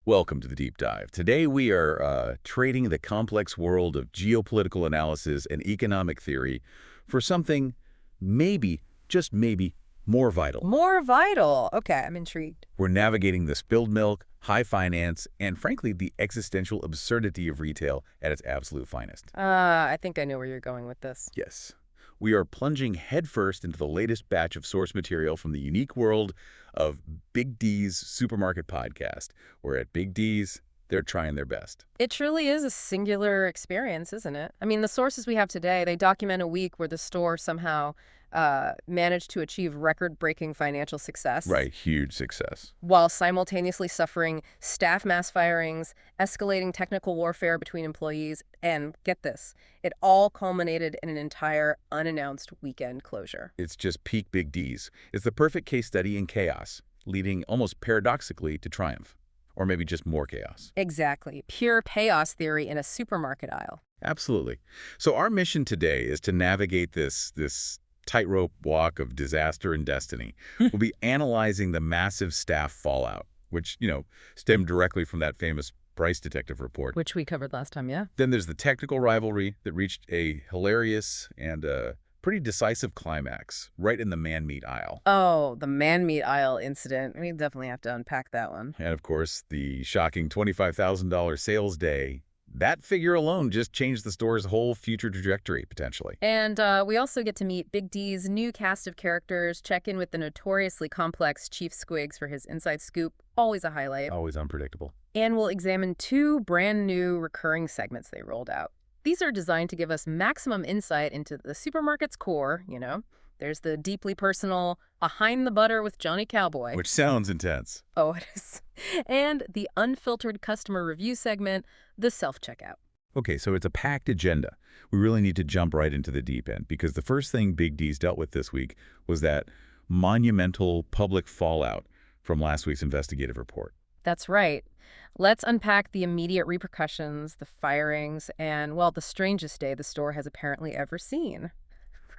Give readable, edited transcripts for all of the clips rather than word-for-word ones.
Welcome to the Deep Dive. Today we are trading the complex world of geopolitical analysis and economic theory for something maybe, just maybe, more vital. More vital. Okay, I'm intrigued. We're navigating the spilled milk, high finance, and frankly, the existential absurdity of retail at its absolute finest. I think I know where you're going with this. Yes. We are plunging headfirst into the latest batch of source material from the unique world of Big D's Supermarket Podcast, where at Big D's, they're trying their best. It truly is a singular experience, isn't it? I mean, the sources we have today, they document a week where the store somehow managed to achieve record-breaking financial success. Right, huge success. While simultaneously suffering staff mass firings, escalating technical warfare between employees, and get this, it all culminated in an entire unannounced weekend closure. It's just peak Big D's. It's the perfect case study in chaos, leading almost paradoxically to triumph. Or maybe just more chaos. Exactly. Pure chaos theory in a supermarket aisle. Absolutely. So our mission today is to navigate this tightrope walk of disaster and destiny. We'll be analyzing the massive staff fallout, which, stemmed directly from that famous price detective report. Which we covered last time, yeah? Then there's the technical rivalry that reached a hilarious and pretty decisive climax right in the man-meat aisle. Oh, the man-meat aisle incident. We definitely have to unpack that one. And, of course, the shocking $25,000 sales day. That figure alone just changed the store's whole future trajectory, potentially. And we also get to meet Big D's new cast of characters, check in with the notoriously complex Chief Squiggs for his inside scoop, always a highlight. Always unpredictable. And we'll examine two brand new recurring segments they rolled out. These are designed to give us maximum insight into the supermarket's core, There's the deeply personal Behind the Butter with Johnny Cowboy. Which sounds intense. Oh, it is. And the unfiltered customer review segment, the self-checkout. Okay, so it's a packed agenda. We really need to jump right into the deep end because the first thing Big D's dealt with this week was that monumental public fallout from last week's investigative report. That's right. Let's unpack the immediate repercussions, the firings, and, well, the strangest day the store has apparently ever seen.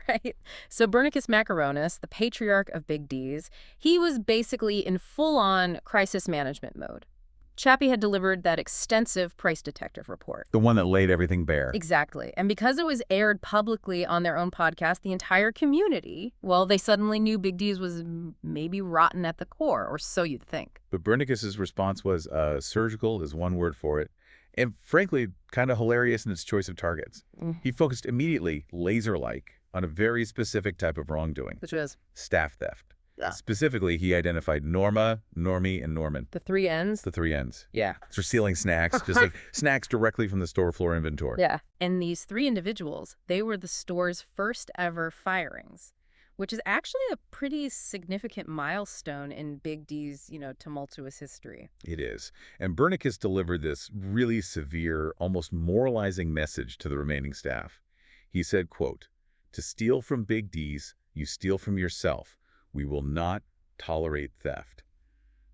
Right? So Bernicus Macaronis, the patriarch of Big D's, he was basically in full-on crisis management mode. Chappie had delivered that extensive price detective report. The one that laid everything bare. Exactly. And because it was aired publicly on their own podcast, the entire community, well, they suddenly knew Big D's was maybe rotten at the core, or so you'd think. But Bernicus's response was surgical is one word for it. And frankly, kind of hilarious in its choice of targets. He focused immediately, laser-like, on a very specific type of wrongdoing. Which was? Staff theft. Yeah. Specifically, he identified Norma, Normie, and Norman. The three N's? The three N's. Yeah. For stealing snacks, just like snacks directly from the store floor inventory. Yeah. And these three individuals, they were the store's first ever firings, which is actually a pretty significant milestone in Big D's, tumultuous history. It is. And Bernicus delivered this really severe, almost moralizing message to the remaining staff. He said, quote, "To steal from Big D's, you steal from yourself. We will not tolerate theft,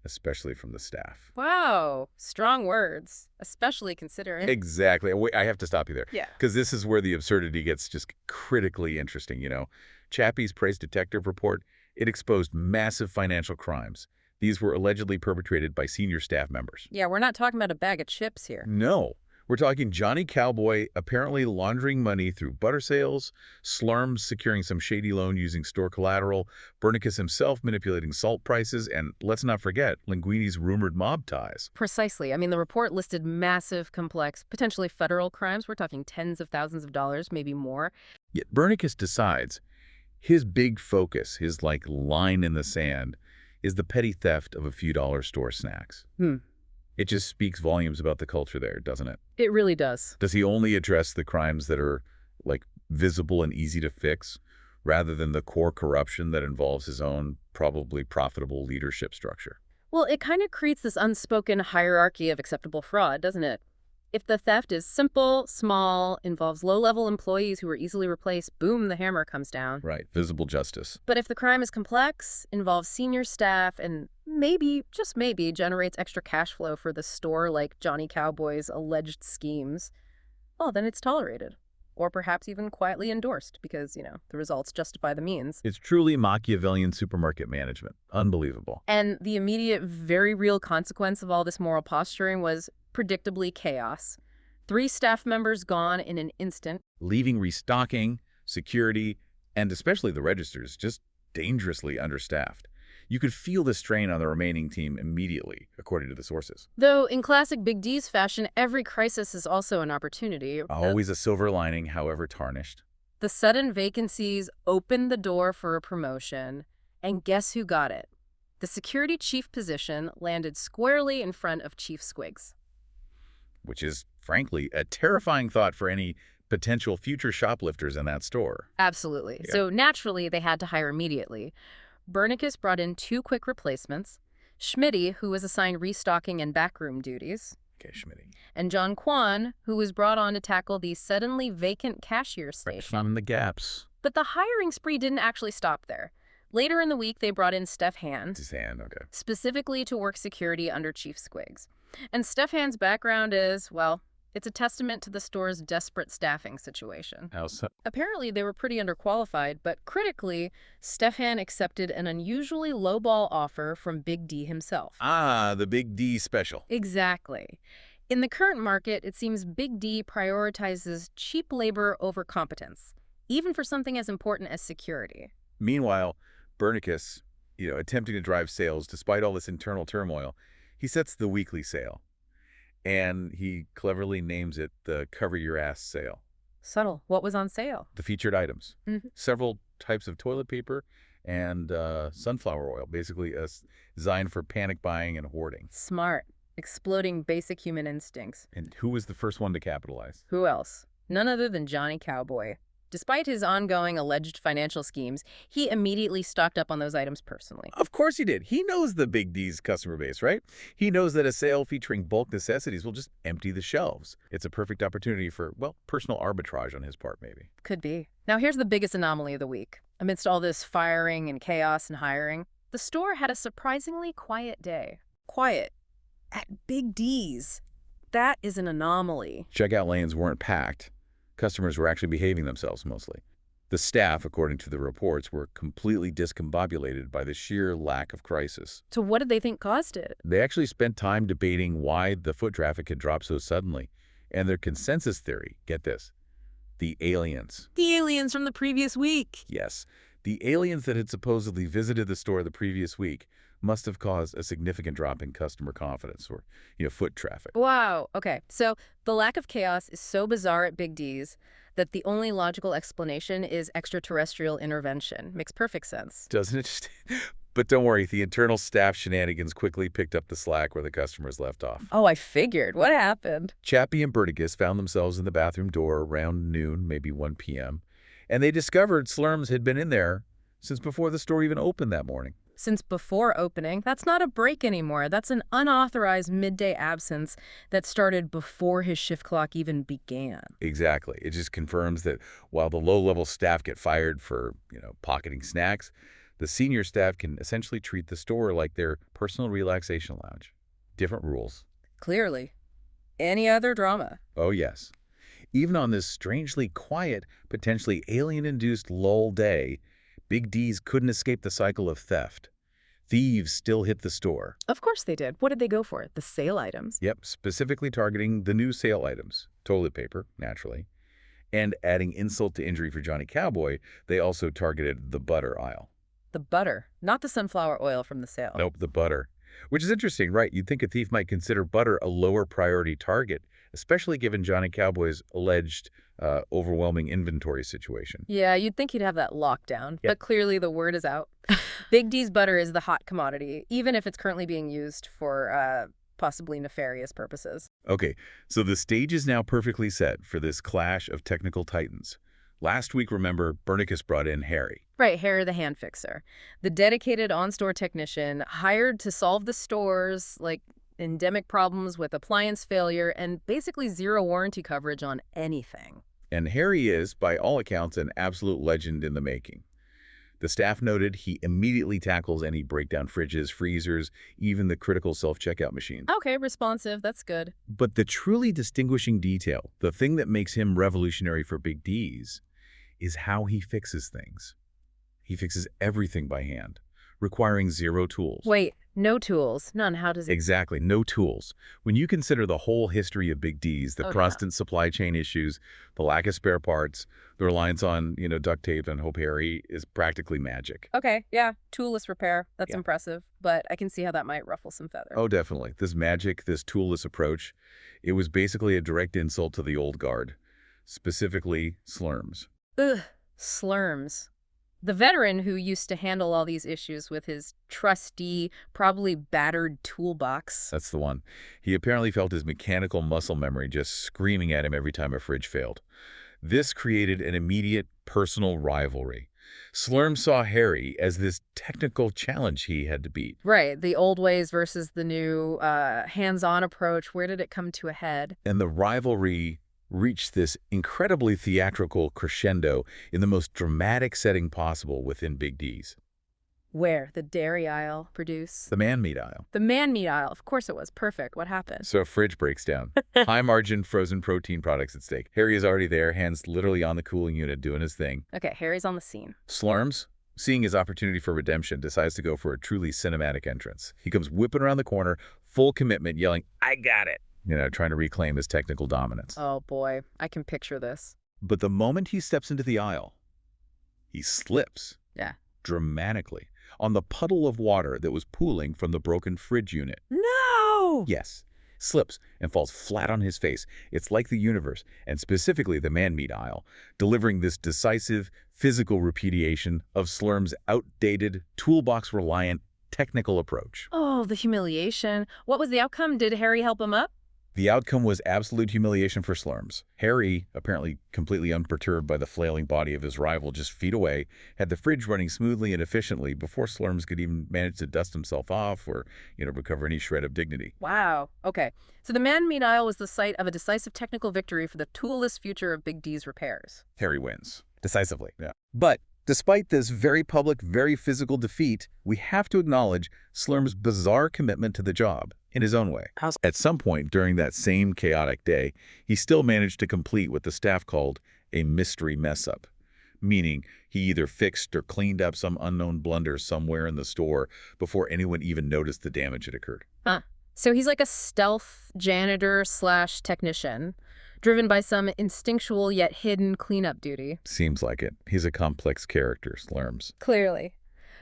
especially from the staff." Wow. Strong words, especially considering. Exactly. Wait, I have to stop you there. Yeah. Because this is where the absurdity gets just critically interesting, Chappie's price detective report, it exposed massive financial crimes. These were allegedly perpetrated by senior staff members. Yeah, we're not talking about a bag of chips here. No. We're talking Johnny Cowboy apparently laundering money through butter sales, Slurms securing some shady loan using store collateral, Bernicus himself manipulating salt prices, and let's not forget Linguini's rumored mob ties. Precisely. I mean, the report listed massive, complex, potentially federal crimes. We're talking tens of thousands of dollars, maybe more. Yet Bernicus decides his big focus, his line in the sand, is the petty theft of a few dollar store snacks. It just speaks volumes about the culture there, doesn't it? It really does. Does he only address the crimes that are, visible and easy to fix, rather than the core corruption that involves his own probably profitable leadership structure? Well, it kind of creates this unspoken hierarchy of acceptable fraud, doesn't it? If the theft is simple, small, involves low-level employees who are easily replaced, boom, the hammer comes down. Right, visible justice. But if the crime is complex, involves senior staff, and maybe, just maybe, generates extra cash flow for the store like Johnny Cowboy's alleged schemes, well, then it's tolerated. or perhaps even quietly endorsed because, the results justify the means. It's truly Machiavellian supermarket management. Unbelievable. And the immediate, very real consequence of all this moral posturing was predictably chaos. 3 staff members gone in an instant. Leaving restocking, security, and especially the registers just dangerously understaffed. You could feel the strain on the remaining team immediately, according to the sources. Though in classic Big D's fashion, every crisis is also an opportunity. Always a silver lining, however tarnished. The sudden vacancies opened the door for a promotion, and guess who got it? The security chief position landed squarely in front of Chief Squiggs. Which is, frankly, a terrifying thought for any potential future shoplifters in that store. Absolutely. Yeah. So naturally, they had to hire immediately. Bernicus brought in 2 quick replacements, Schmitty, who was assigned restocking and backroom duties, Okay, Schmitty. and John Kwan, who was brought on to tackle the suddenly vacant cashier station. Filling the gaps. But the hiring spree didn't actually stop there. Later in the week, they brought in Steph Hand, His hand, okay. specifically to work security under Chief Squiggs. And Steph Hand's background is, well, it's a testament to the store's desperate staffing situation. How so? Apparently, they were pretty underqualified, but critically, Stefan accepted an unusually lowball offer from Big D himself. Ah, the Big D special. Exactly. In the current market, it seems Big D prioritizes cheap labor over competence, even for something as important as security. Meanwhile, Bernicus, attempting to drive sales despite all this internal turmoil, he sets the weekly sale. And he cleverly names it the Cover Your Ass sale. Subtle. What was on sale? The featured items. Mhm. Several types of toilet paper and sunflower oil, basically designed for panic buying and hoarding. Smart. Exploding basic human instincts. And who was the first one to capitalize? Who else? None other than Johnny Cowboy. Despite his ongoing alleged financial schemes, he immediately stocked up on those items personally. Of course he did. He knows the Big D's customer base, right? He knows that a sale featuring bulk necessities will just empty the shelves. It's a perfect opportunity for, personal arbitrage on his part, maybe. Could be. Now here's the biggest anomaly of the week. Amidst all this firing and chaos and hiring, the store had a surprisingly quiet day. Quiet. At Big D's. That is an anomaly. Checkout lanes weren't packed. Customers were actually behaving themselves mostly. The staff, according to the reports, were completely discombobulated by the sheer lack of crisis. So what did they think caused it? They actually spent time debating why the foot traffic had dropped so suddenly. And their consensus theory, get this, the aliens. The aliens from the previous week. Yes, the aliens that had supposedly visited the store the previous week must have caused a significant drop in customer confidence or, foot traffic. Wow. Okay. So the lack of chaos is so bizarre at Big D's that the only logical explanation is extraterrestrial intervention. Makes perfect sense. Doesn't it just... But don't worry, the internal staff shenanigans quickly picked up the slack where the customers left off. Oh, I figured. What happened? Chappie and Berticus found themselves in the bathroom door around noon, maybe 1 p.m., and they discovered Slurms had been in there since before the store even opened that morning. Since before opening, that's not a break anymore. That's an unauthorized midday absence that started before his shift clock even began. Exactly. It just confirms that while the low-level staff get fired for, pocketing snacks, the senior staff can essentially treat the store like their personal relaxation lounge. Different rules. Clearly. Any other drama? Oh, yes. Even on this strangely quiet, potentially alien-induced lull day, Big D's couldn't escape the cycle of theft. Thieves still hit the store. Of course they did. What did they go for? The sale items? Yep, specifically targeting the new sale items. Toilet paper, naturally. And adding insult to injury for Johnny Cowboy, they also targeted the butter aisle. The butter, not the sunflower oil from the sale. Nope, the butter. Which is interesting, right? You'd think a thief might consider butter a lower priority target, especially given Johnny Cowboy's alleged overwhelming inventory situation. Yeah, you'd think he'd have that lockdown, Yep. but clearly the word is out. Big D's butter is the hot commodity, even if it's currently being used for possibly nefarious purposes. Okay, so the stage is now perfectly set for this clash of technical titans. Last week, remember, Bernicus brought in Harry. Right, Harry the hand fixer, the dedicated on-store technician hired to solve the store's, endemic problems with appliance failure and basically zero warranty coverage on anything. And Harry is, by all accounts, an absolute legend in the making. The staff noted he immediately tackles any breakdown fridges, freezers, even the critical self-checkout machines. Okay, responsive. That's good. But the truly distinguishing detail, the thing that makes him revolutionary for Big D's, is how he fixes things. He fixes everything by hand, requiring zero tools. Wait, no tools. None. How does it... Exactly, no tools. When you consider the whole history of Big D's, the Oh, constant supply chain issues, the lack of spare parts, the reliance on, duct tape and Hope Harry is practically magic. Okay, yeah, toolless repair. That's Yeah. impressive, but I can see how that might ruffle some feathers. Oh, definitely. This magic, this toolless approach, it was basically a direct insult to the old guard, specifically Slurms. Ugh, Slurms. The veteran who used to handle all these issues with his trusty, probably battered toolbox. That's the one. He apparently felt his mechanical muscle memory just screaming at him every time a fridge failed. This created an immediate personal rivalry. Slurm saw Harry as this technical challenge he had to beat. Right, the old ways versus the new hands-on approach. Where did it come to a head? And the rivalry reached this incredibly theatrical crescendo in the most dramatic setting possible within Big D's. Where? The dairy aisle produce? The man-meat aisle. The man-meat aisle. Of course it was. Perfect. What happened? So a fridge breaks down. High-margin frozen protein products at stake. Harry is already there, hands literally on the cooling unit doing his thing. Okay, Harry's on the scene. Slurms, seeing his opportunity for redemption, decides to go for a truly cinematic entrance. He comes whipping around the corner, full commitment, yelling, "I got it!" Trying to reclaim his technical dominance. Oh boy, I can picture this. But the moment he steps into the aisle, he slips. Yeah. Dramatically, on the puddle of water that was pooling from the broken fridge unit. No! Yes, slips and falls flat on his face. It's like the universe, and specifically the man-meat aisle, delivering this decisive physical repudiation of Slurm's outdated, toolbox-reliant technical approach. Oh, the humiliation. What was the outcome? Did Harry help him up? The outcome was absolute humiliation for Slurms. Harry, apparently completely unperturbed by the flailing body of his rival just feet away, had the fridge running smoothly and efficiently before Slurms could even manage to dust himself off or, recover any shred of dignity. Wow. Okay. So the man-meat aisle was the site of a decisive technical victory for the toolless future of Big D's repairs. Harry wins. Decisively. Yeah. But despite this very public, very physical defeat, we have to acknowledge Slurm's bizarre commitment to the job in his own way. At some point during that same chaotic day, he still managed to complete what the staff called a mystery mess-up, meaning he either fixed or cleaned up some unknown blunder somewhere in the store before anyone even noticed the damage had occurred. Huh. So he's like a stealth janitor/technician, driven by some instinctual yet hidden cleanup duty. Seems like it. He's a complex character, Slurms. Clearly.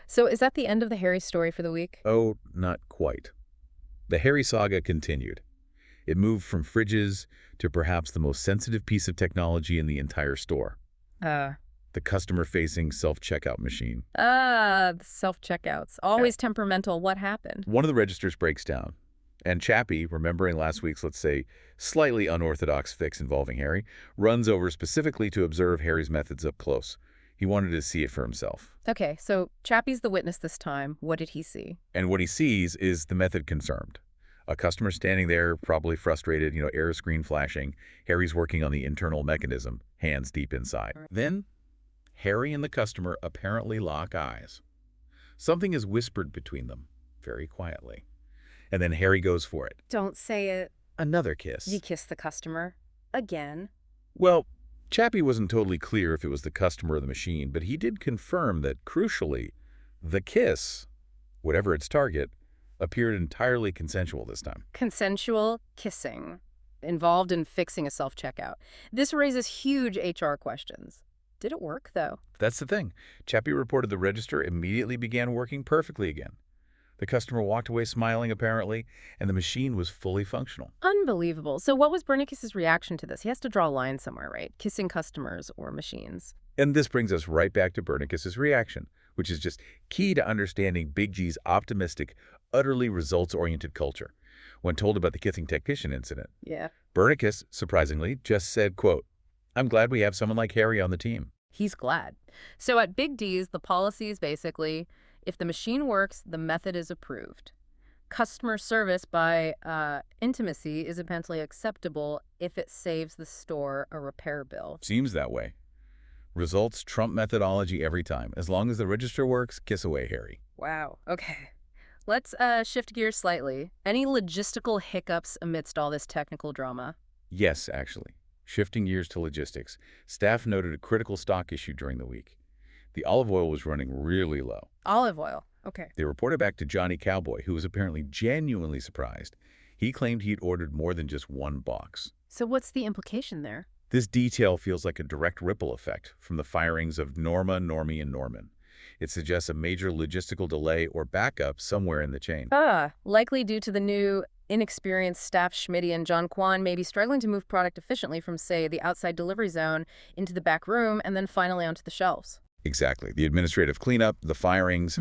So is that the end of the Harry story for the week? Oh, not quite. The Harry saga continued. It moved from fridges to perhaps the most sensitive piece of technology in the entire store. The customer-facing self-checkout machine. The self-checkouts. Always temperamental. What happened? One of the registers breaks down. And Chappie, remembering last week's, let's say, slightly unorthodox fix involving Harry, runs over specifically to observe Harry's methods up close. He wanted to see it for himself. Okay, so Chappie's the witness this time. What did he see? And what he sees is the method confirmed. A customer standing there, probably frustrated, error screen flashing. Harry's working on the internal mechanism, hands deep inside. Then, Harry and the customer apparently lock eyes. Something is whispered between them, very quietly. And then Harry goes for it. Don't say it. Another kiss. You kissed the customer. Again. Well, Chappie wasn't totally clear if it was the customer or the machine, but he did confirm that, crucially, the kiss, whatever its target, appeared entirely consensual this time. Consensual kissing. Involved in fixing a self-checkout. This raises huge HR questions. Did it work, though? That's the thing. Chappie reported the register immediately began working perfectly again. The customer walked away smiling, apparently, and the machine was fully functional. Unbelievable. So what was Bernicus's reaction to this? He has to draw a line somewhere, right? Kissing customers or machines. And this brings us right back to Bernicus's reaction, which is just key to understanding Big G's optimistic, utterly results-oriented culture. When told about the kissing technician incident, Yeah. Bernicus, surprisingly, just said, quote, "I'm glad we have someone like Harry on the team." He's glad. So at Big D's, the policy is basically, if the machine works, the method is approved. Customer service by intimacy is eventually acceptable if it saves the store a repair bill. Seems that way. Results trump methodology every time. As long as the register works, kiss away, Harry. Wow. Okay. Let's shift gears slightly. Any logistical hiccups amidst all this technical drama? Yes, actually. Shifting gears to logistics, staff noted a critical stock issue during the week. The olive oil was running really low. Olive oil. Okay. They reported back to Johnny Cowboy, who was apparently genuinely surprised. He claimed he'd ordered more than just one box. So what's the implication there? This detail feels like a direct ripple effect from the firings of Norma, Normie, and Norman. It suggests a major logistical delay or backup somewhere in the chain. Likely due to the new inexperienced staff. Schmitty and John Kwan may be struggling to move product efficiently from, say, the outside delivery zone into the back room and then finally onto the shelves. Exactly. The administrative cleanup, the firings,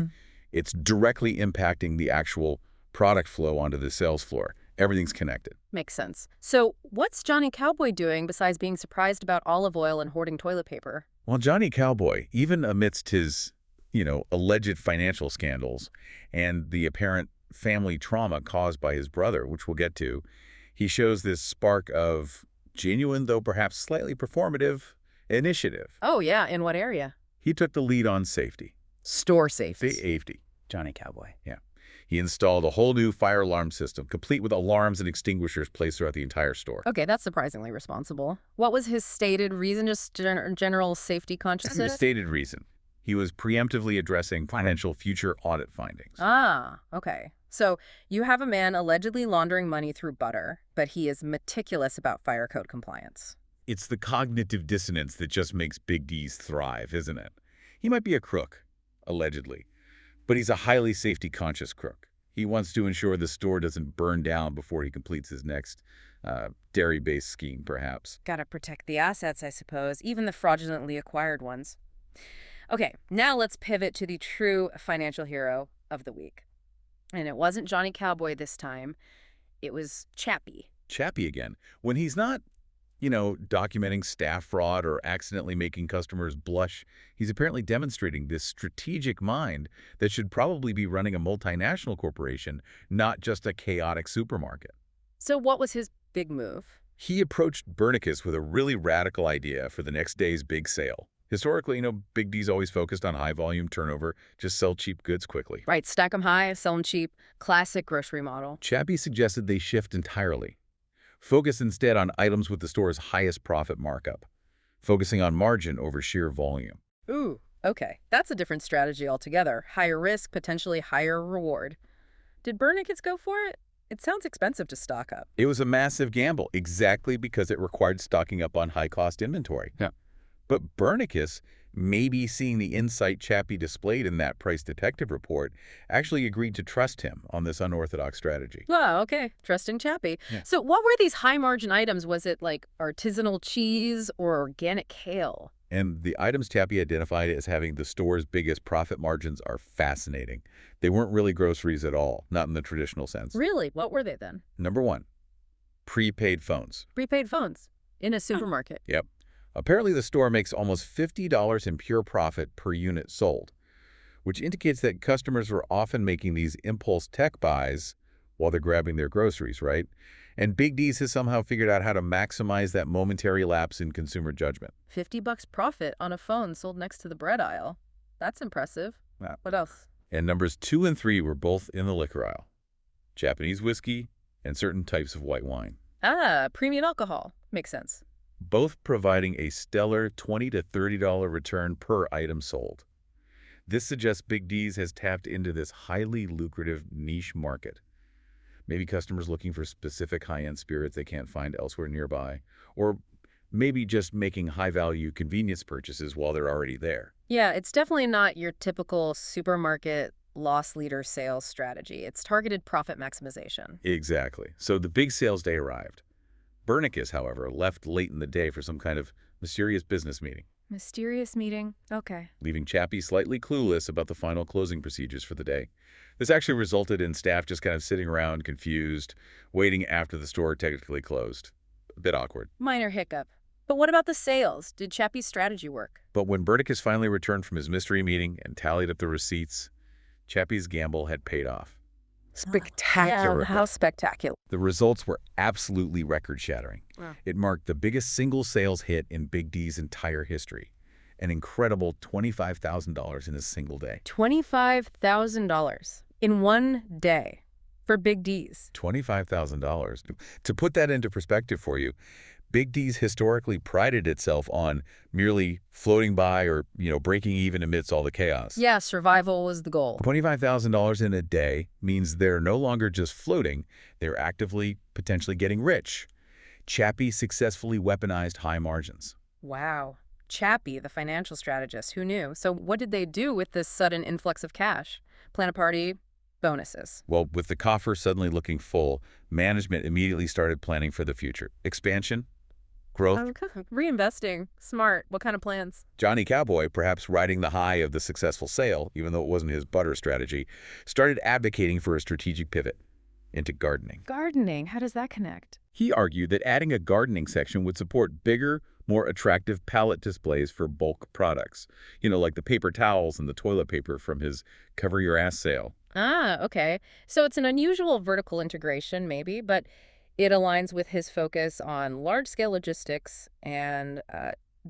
it's directly impacting the actual product flow onto the sales floor. Everything's connected. Makes sense. So what's Johnny Cowboy doing besides being surprised about olive oil and hoarding toilet paper? Well, Johnny Cowboy, even amidst his, alleged financial scandals and the apparent family trauma caused by his brother, which we'll get to, he shows this spark of genuine, though perhaps slightly performative, initiative. Oh, yeah. In what area? He took the lead on safety. Store safety. Safety. Johnny Cowboy. Yeah. He installed a whole new fire alarm system, complete with alarms and extinguishers placed throughout the entire store. Okay, that's surprisingly responsible. What was his stated reason? Just general safety consciousness? His stated reason. He was preemptively addressing potential future audit findings. Okay. So you have a man allegedly laundering money through butter, but he is meticulous about fire code compliance. It's the cognitive dissonance that just makes Big D's thrive, isn't it? He might be a crook, allegedly, but he's a highly safety-conscious crook. He wants to ensure the store doesn't burn down before he completes his next dairy-based scheme, perhaps. Gotta protect the assets, I suppose, even the fraudulently acquired ones. Okay, now let's pivot to the true financial hero of the week. And it wasn't Johnny Cowboy this time. It was Chappie. Chappie again. When he's not, documenting staff fraud or accidentally making customers blush, he's apparently demonstrating this strategic mind that should probably be running a multinational corporation, not just a chaotic supermarket. So what was his big move? He approached Bernicus with a really radical idea for the next day's big sale. Historically, Big D's always focused on high-volume turnover, just sell cheap goods quickly. Right, stack them high, sell them cheap, classic grocery model. Chappie suggested they shift entirely. Focus instead on items with the store's highest profit markup, focusing on margin over sheer volume. Ooh, okay. That's a different strategy altogether. Higher risk, potentially higher reward. Did Bernicus go for it? It sounds expensive to stock up. It was a massive gamble, exactly because it required stocking up on high-cost inventory. Yeah. But Bernicus, maybe seeing the insight Chappie displayed in that price detective report, actually agreed to trust him on this unorthodox strategy. Wow, okay. Trusting Chappie. Yeah. So what were these high-margin items? Was it like artisanal cheese or organic kale? And the items Chappie identified as having the store's biggest profit margins are fascinating. They weren't really groceries at all, not in the traditional sense. Really? What were they then? Number one, prepaid phones. Prepaid phones in a supermarket. Yep. Apparently, the store makes almost $50 in pure profit per unit sold, which indicates that customers were often making these impulse tech buys while they're grabbing their groceries, right? And Big D's has somehow figured out how to maximize that momentary lapse in consumer judgment. $50 profit on a phone sold next to the bread aisle. That's impressive. Yeah. What else? And numbers 2 and 3 were both in the liquor aisle. Japanese whiskey and certain types of white wine. Premium alcohol. Makes sense. Both providing a stellar $20 to $30 return per item sold. This suggests Big D's has tapped into this highly lucrative niche market. Maybe customers looking for specific high-end spirits they can't find elsewhere nearby, or maybe just making high-value convenience purchases while they're already there. Yeah, it's definitely not your typical supermarket loss leader sales strategy. It's targeted profit maximization. Exactly. So the big sales day arrived. Bernicus, however, left late in the day for some kind of mysterious business meeting. Mysterious meeting? Okay. Leaving Chappie slightly clueless about the final closing procedures for the day. This actually resulted in staff just kind of sitting around, confused, waiting after the store technically closed. A bit awkward. Minor hiccup. But what about the sales? Did Chappie's strategy work? But when Bernicus finally returned from his mystery meeting and tallied up the receipts, Chappie's gamble had paid off. Spectacular. Yeah, how spectacular. The results were absolutely record-shattering. Wow. It marked the biggest single sales hit in Big D's entire history. An incredible $25,000 in a single day. $25,000 in one day for Big D's. $25,000. To put that into perspective for you, Big D's historically prided itself on merely floating by or, breaking even amidst all the chaos. Yeah, survival was the goal. $25,000 in a day means they're no longer just floating, they're actively, potentially getting rich. Chappie successfully weaponized high margins. Wow. Chappie, the financial strategist, who knew? So what did they do with this sudden influx of cash? Plan a party, bonuses. Well, with the coffer suddenly looking full, management immediately started planning for the future. Expansion, growth. Reinvesting. Smart. What kind of plans? Johnny Cowboy, perhaps riding the high of the successful sale, even though it wasn't his butter strategy, started advocating for a strategic pivot into gardening. Gardening? How does that connect? He argued that adding a gardening section would support bigger, more attractive pallet displays for bulk products. Like the paper towels and the toilet paper from his Cover Your Ass sale. Ah, okay. So it's an unusual vertical integration, maybe, but it aligns with his focus on large-scale logistics and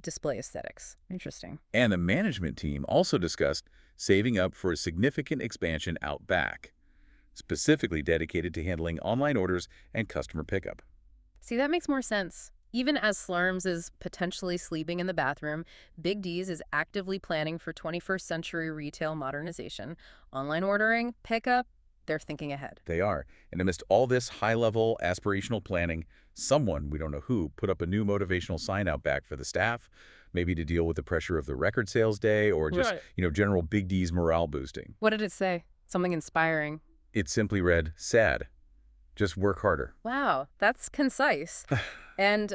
display aesthetics. Interesting. And the management team also discussed saving up for a significant expansion out back, specifically dedicated to handling online orders and customer pickup. See, that makes more sense. Even as Slurms is potentially sleeping in the bathroom, Big D's is actively planning for 21st century retail modernization. Online ordering, pickup, they're thinking ahead. They are. And amidst all this high-level aspirational planning, someone, we don't know who, put up a new motivational sign out back for the staff, maybe to deal with the pressure of the record sales day or just, general Big D's morale boosting. What did it say? Something inspiring. It simply read, sad. Just work harder. Wow, that's concise and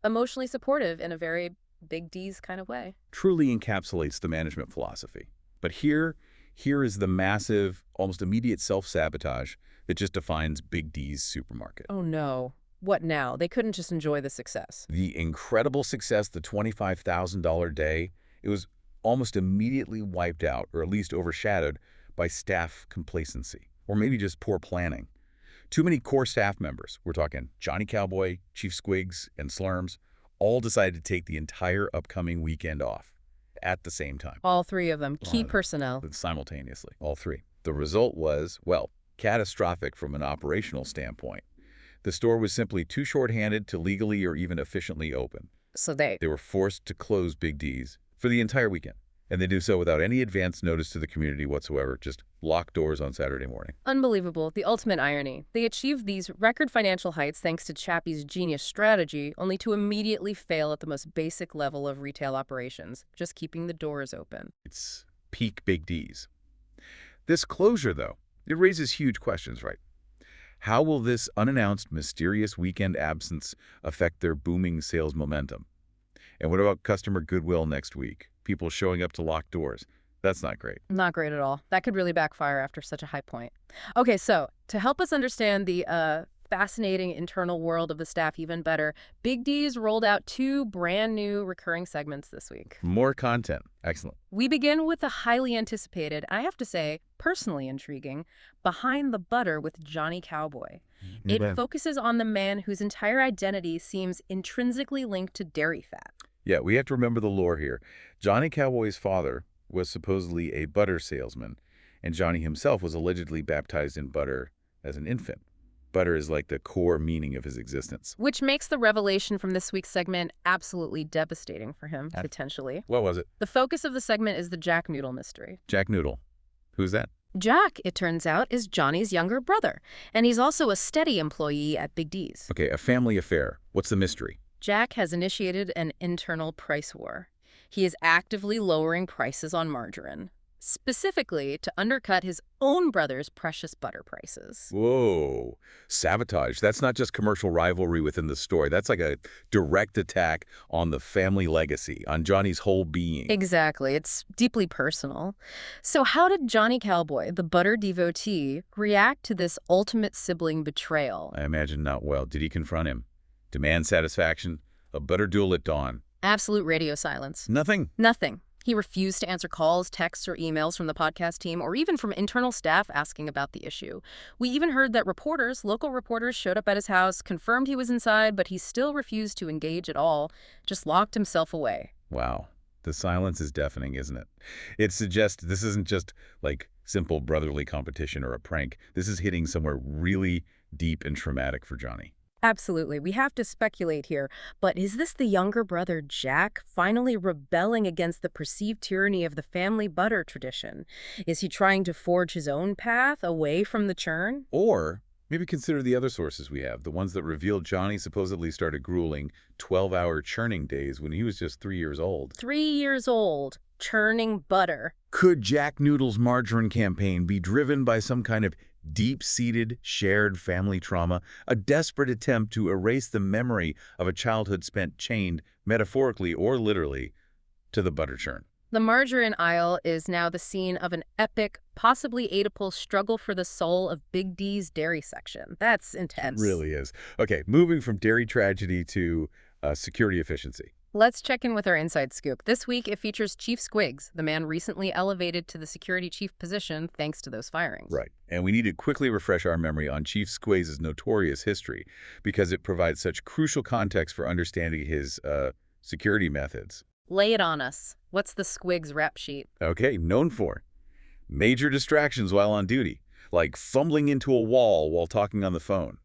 emotionally supportive in a very Big D's kind of way. Truly encapsulates the management philosophy. But here is the massive, almost immediate self-sabotage that just defines Big D's supermarket. Oh no. What now? They couldn't just enjoy the success. The incredible success, the $25,000 day, it was almost immediately wiped out, or at least overshadowed, by staff complacency, or maybe just poor planning. Too many core staff members, we're talking Johnny Cowboy, Chief Squiggs, and Slurms, all decided to take the entire upcoming weekend off at the same time. All three of them, key personnel. Simultaneously, all three. The result was, well, catastrophic from an operational standpoint. The store was simply too short-handed to legally or even efficiently open. So they were forced to close Big D's for the entire weekend. And they do so without any advance notice to the community whatsoever, just locked doors on Saturday morning. Unbelievable. The ultimate irony. They achieved these record financial heights thanks to Chappie's genius strategy, only to immediately fail at the most basic level of retail operations, just keeping the doors open. It's peak Big D's. This closure, though, it raises huge questions, right? How will this unannounced, mysterious weekend absence affect their booming sales momentum? And what about customer goodwill next week? People showing up to locked doors. That's not great. Not great at all. That could really backfire after such a high point. Okay, so to help us understand the fascinating internal world of the staff even better, Big D's rolled out 2 brand new recurring segments this week. More content. Excellent. We begin with the highly anticipated, I have to say, personally intriguing, Behind the Butter with Johnny Cowboy. It focuses on the man whose entire identity seems intrinsically linked to dairy fat. Yeah, we have to remember the lore here. Johnny Cowboy's father was supposedly a butter salesman, and Johnny himself was allegedly baptized in butter as an infant. Butter is like the core meaning of his existence. Which makes the revelation from this week's segment absolutely devastating for him, potentially. What was it? The focus of the segment is the Jack Noodle mystery. Jack Noodle. Who's that? Jack, it turns out, is Johnny's younger brother, and he's also a steady employee at Big D's. Okay, a family affair. What's the mystery? Jack has initiated an internal price war. He is actively lowering prices on margarine, specifically to undercut his own brother's precious butter prices. Whoa. Sabotage. That's not just commercial rivalry within the store. That's like a direct attack on the family legacy, on Johnny's whole being. Exactly. It's deeply personal. So how did Johnny Cowboy, the butter devotee, react to this ultimate sibling betrayal? I imagine not well. Did he confront him? Demand satisfaction? A butter duel at dawn? Absolute radio silence. Nothing? Nothing. He refused to answer calls, texts, or emails from the podcast team, or even from internal staff asking about the issue. We even heard that local reporters showed up at his house, confirmed he was inside, but he still refused to engage at all, just locked himself away. Wow. The silence is deafening, isn't it? It suggests this isn't just like simple brotherly competition or a prank. This is hitting somewhere really deep and traumatic for Johnny. Absolutely. We have to speculate here. But is this the younger brother, Jack, finally rebelling against the perceived tyranny of the family butter tradition? Is he trying to forge his own path away from the churn? Or maybe consider the other sources we have, the ones that revealed Johnny supposedly started grueling 12-hour churning days when he was just 3 years old. 3 years old, churning butter. Could Jack Noodle's margarine campaign be driven by some kind of deep-seated, shared family trauma, a desperate attempt to erase the memory of a childhood spent chained, metaphorically or literally, to the butter churn? The margarine aisle is now the scene of an epic, possibly Oedipal struggle for the soul of Big D's dairy section. That's intense. It really is. Okay, moving from dairy tragedy to security efficiency. Let's check in with our inside scoop. This week, it features Chief Squiggs, the man recently elevated to the security chief position thanks to those firings. Right. And we need to quickly refresh our memory on Chief Squiggs' notorious history because it provides such crucial context for understanding his security methods. Lay it on us. What's the Squiggs rap sheet? Okay, known for major distractions while on duty, like fumbling into a wall while talking on the phone,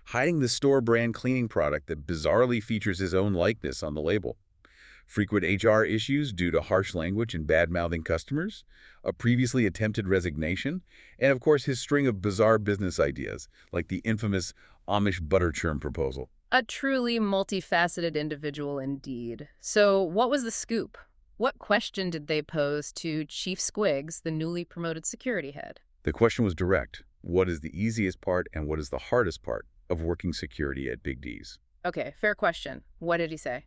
hiding the store brand cleaning product that bizarrely features his own likeness on the label, frequent HR issues due to harsh language and bad-mouthing customers, a previously attempted resignation, and of course his string of bizarre business ideas, like the infamous Amish butter churn proposal. A truly multifaceted individual indeed. So what was the scoop? What question did they pose to Chief Squiggs, the newly promoted security head? The question was direct. What is the easiest part and what is the hardest part of working security at Big D's? Okay, fair question. What did he say?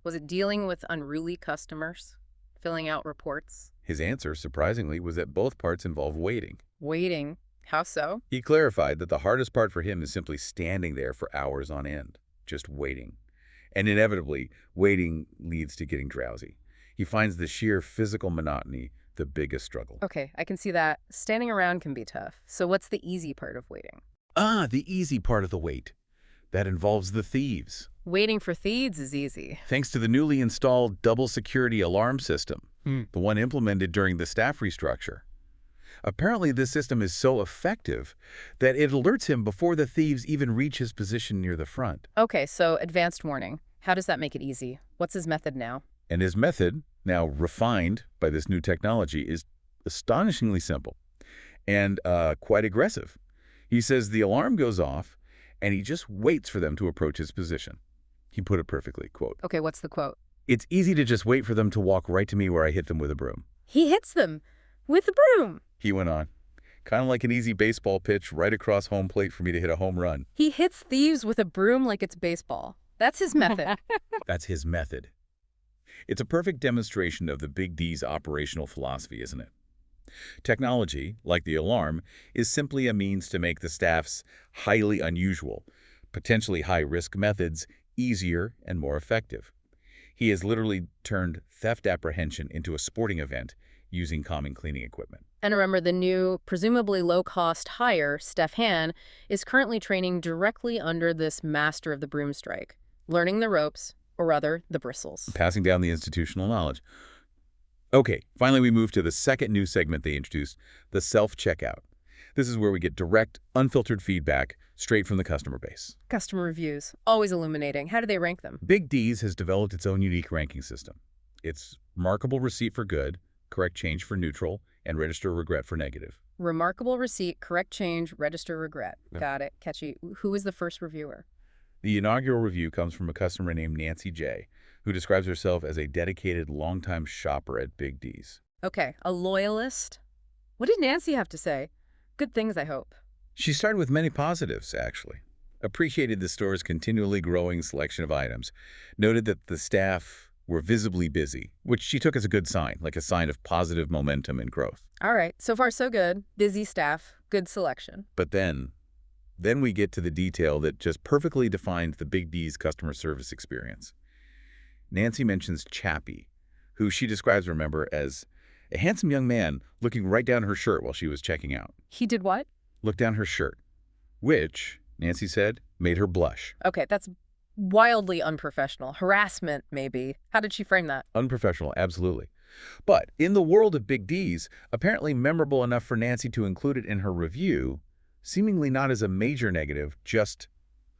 Was it dealing with unruly customers? Filling out reports? His answer, surprisingly, was that both parts involve waiting. Waiting? How so? He clarified that the hardest part for him is simply standing there for hours on end, just waiting. And inevitably, waiting leads to getting drowsy. He finds the sheer physical monotony the biggest struggle. Okay, I can see that. Standing around can be tough. So what's the easy part of waiting? The easy part of the wait. That involves the thieves. Waiting for thieves is easy. Thanks to the newly installed double security alarm system, the one implemented during the staff restructure. Apparently, this system is so effective that it alerts him before the thieves even reach his position near the front. Okay, so advanced warning. How does that make it easy? What's his method now? And his method, now refined by this new technology, is astonishingly simple and quite aggressive. He says the alarm goes off, and he just waits for them to approach his position. He put it perfectly, quote, Okay, what's the quote? "It's easy to just wait for them to walk right to me where I hit them with a broom." He hits them with the broom. He went on, kind of like an easy baseball pitch right across home plate for me to hit a home run. He hits thieves with a broom like it's baseball. That's his method. That's his method. It's a perfect demonstration of the Big D's operational philosophy, isn't it? Technology, like the alarm, is simply a means to make the staff's highly unusual, potentially high-risk methods easier and more effective. He has literally turned theft apprehension into a sporting event using common cleaning equipment. And remember, the new, presumably low-cost hire, Steph Han, is currently training directly under this master of the broom strike, learning the ropes, or rather, the bristles. Passing down the institutional knowledge. Okay, finally we move to the second new segment they introduced, the self-checkout. This is where we get direct, unfiltered feedback straight from the customer base. Customer reviews, always illuminating. How do they rank them? Big D's has developed its own unique ranking system. It's markable receipt for good, correct change for neutral, and register regret for negative. Remarkable receipt, correct change, register regret. Yeah. Got it. Catchy. Who is the first reviewer? The inaugural review comes from a customer named Nancy J., who describes herself as a dedicated, longtime shopper at Big D's. Okay, a loyalist. What did Nancy have to say? Good things, I hope. She started with many positives, actually. Appreciated the store's continually growing selection of items. Noted that the staff were visibly busy, which she took as a good sign, like a sign of positive momentum and growth. All right, so far so good. Busy staff, good selection. But then we get to the detail that just perfectly defines the Big D's customer service experience. Nancy mentions Chappie, who she describes, remember, as a handsome young man looking right down her shirt while she was checking out. He did what? Looked down her shirt, which, Nancy said, made her blush. Okay, that's Wildly unprofessional. Harassment, maybe. How did she frame that? Unprofessional, absolutely. But in the world of big Ds, apparently memorable enough for Nancy to include it in her review, seemingly not as a major negative, just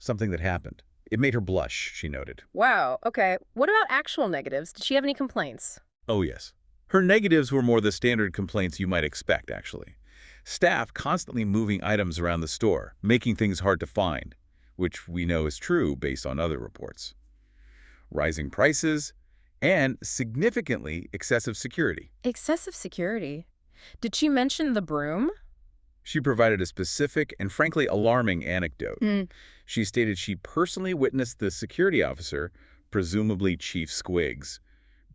something that happened. It made her blush, she noted. Wow, okay. What about actual negatives? Did she have any complaints? Oh, yes. Her negatives were more the standard complaints you might expect, actually. Staff constantly moving items around the store, making things hard to find, which we know is true based on other reports. Rising prices, and significantly excessive security. Excessive security. Did she mention the broom? She provided a specific and frankly alarming anecdote. Mm. She stated she personally witnessed the security officer, presumably Chief Squiggs,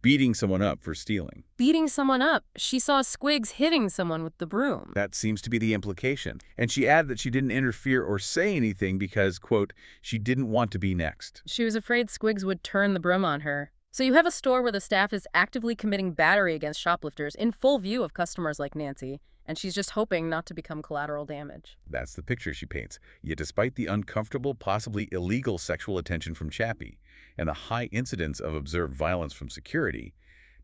beating someone up for stealing. Beating someone up. She saw Squiggs hitting someone with the broom. That seems to be the implication. And she added that she didn't interfere or say anything because, quote, she didn't want to be next. She was afraid Squiggs would turn the broom on her. So you have a store where the staff is actively committing battery against shoplifters in full view of customers like Nancy, and she's just hoping not to become collateral damage. That's the picture she paints. Yet despite the uncomfortable, possibly illegal sexual attention from Chappie and the high incidence of observed violence from security,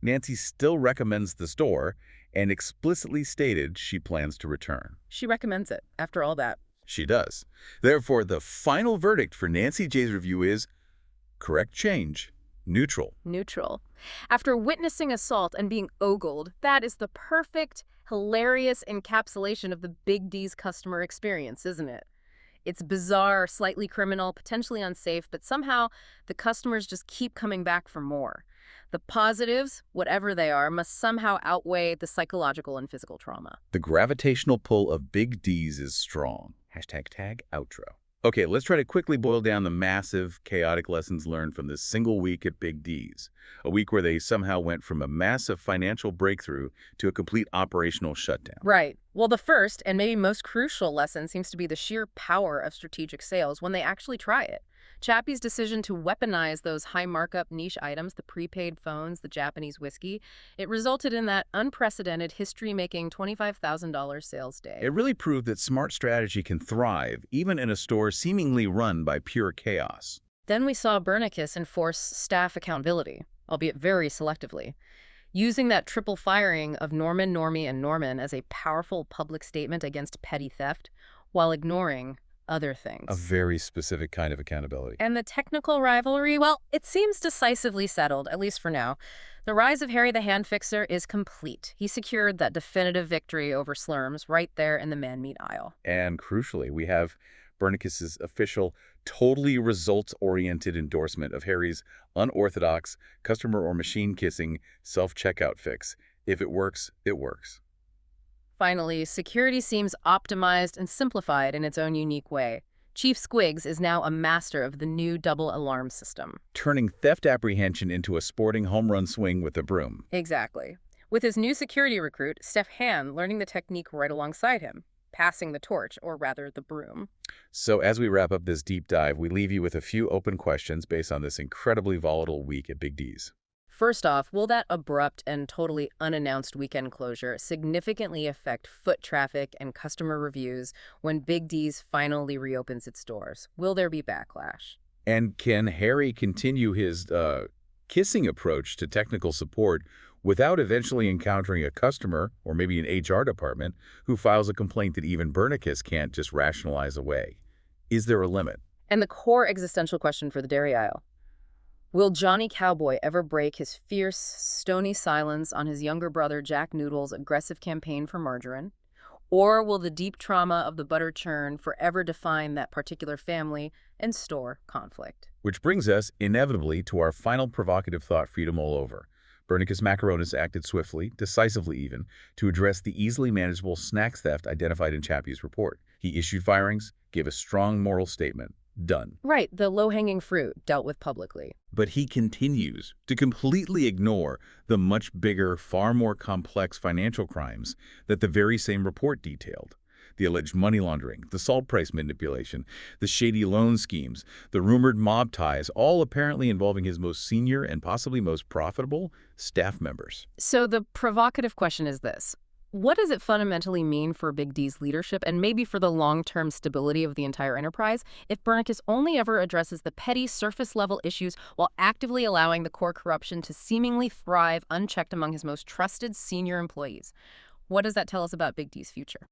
Nancy still recommends the store and explicitly stated she plans to return. She recommends it, after all that. She does. Therefore, the final verdict for Nancy J's review is correct change, neutral. Neutral. After witnessing assault and being ogled, that is the perfect, hilarious encapsulation of the Big D's customer experience, isn't it? It's bizarre, slightly criminal, potentially unsafe, but somehow the customers just keep coming back for more. The positives, whatever they are, must somehow outweigh the psychological and physical trauma. The gravitational pull of big D's is strong. #tag outro. Okay, let's try to quickly boil down the massive, chaotic lessons learned from this single week at Big D's. A week where they somehow went from a massive financial breakthrough to a complete operational shutdown. Right. Well, the first and maybe most crucial lesson seems to be the sheer power of strategic sales when they actually try it. Chappie's decision to weaponize those high markup niche items, the prepaid phones, the Japanese whiskey, it resulted in that unprecedented history-making $25,000 sales day. It really proved that smart strategy can thrive, even in a store seemingly run by pure chaos. Then we saw Bernicus enforce staff accountability, albeit very selectively, using that triple firing of Norman, Normie, and Norman as a powerful public statement against petty theft, while ignoring other things. A very specific kind of accountability. And the technical rivalry, well, it seems decisively settled, at least for now. The rise of Harry the Hand Fixer is complete. He secured that definitive victory over Slurms right there in the man-meat aisle. And crucially, we have Bernicus's official, totally results-oriented endorsement of Harry's unorthodox, customer or machine-kissing self-checkout fix. If it works, it works. Finally, security seems optimized and simplified in its own unique way. Chief Squiggs is now a master of the new double alarm system. Turning theft apprehension into a sporting home run swing with a broom. Exactly. With his new security recruit, Steph Han, learning the technique right alongside him, passing the torch, or rather the broom. So as we wrap up this deep dive, we leave you with a few open questions based on this incredibly volatile week at Big D's. First off, will that abrupt and totally unannounced weekend closure significantly affect foot traffic and customer reviews when Big D's finally reopens its doors? Will there be backlash? And can Harry continue his kissing approach to technical support without eventually encountering a customer or maybe an HR department who files a complaint that even Bernicus can't just rationalize away? Is there a limit? And the core existential question for the dairy aisle. Will Johnny Cowboy ever break his fierce, stony silence on his younger brother Jack Noodle's aggressive campaign for margarine? Or will the deep trauma of the butter churn forever define that particular family and store conflict? Which brings us, inevitably, to our final provocative thought for you to mull over. Bernicus Macaronis acted swiftly, decisively even, to address the easily manageable snacks theft identified in Chappie's report. He issued firings, gave a strong moral statement. Done. Right, the low-hanging fruit dealt with publicly. But he continues to completely ignore the much bigger, far more complex financial crimes that the very same report detailed. The alleged money laundering, the salt price manipulation, the shady loan schemes, the rumored mob ties, all apparently involving his most senior and possibly most profitable staff members. So the provocative question is this. What does it fundamentally mean for Big D's leadership and maybe for the long-term stability of the entire enterprise if Bernicus only ever addresses the petty surface-level issues while actively allowing the core corruption to seemingly thrive unchecked among his most trusted senior employees? What does that tell us about Big D's future?